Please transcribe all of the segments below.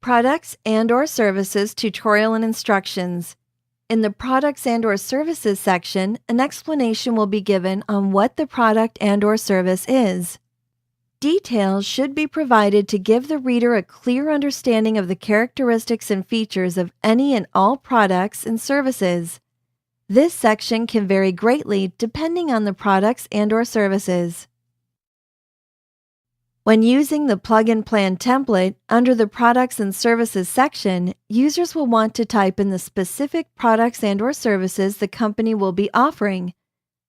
Products and/or Services Tutorial and Instructions. In the Products and/or Services section, an explanation will be given on what the product and/or service is. Details should be provided to give the reader a clear understanding of the characteristics and features of any and all products and services. This section can vary greatly depending on the products and/or services. When using the Plug and Plan template under the Products and Services section, users will want to type in the specific products and/or services the company will be offering.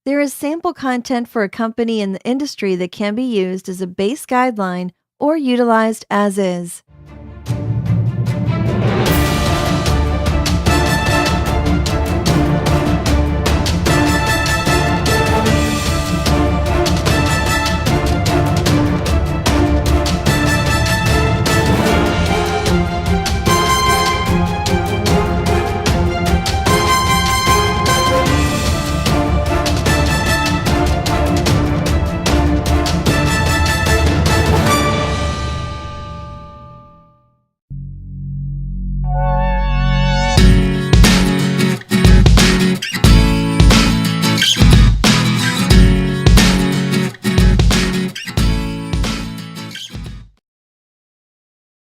There is sample content for a company in the industry that can be used as a base guideline or utilized as is.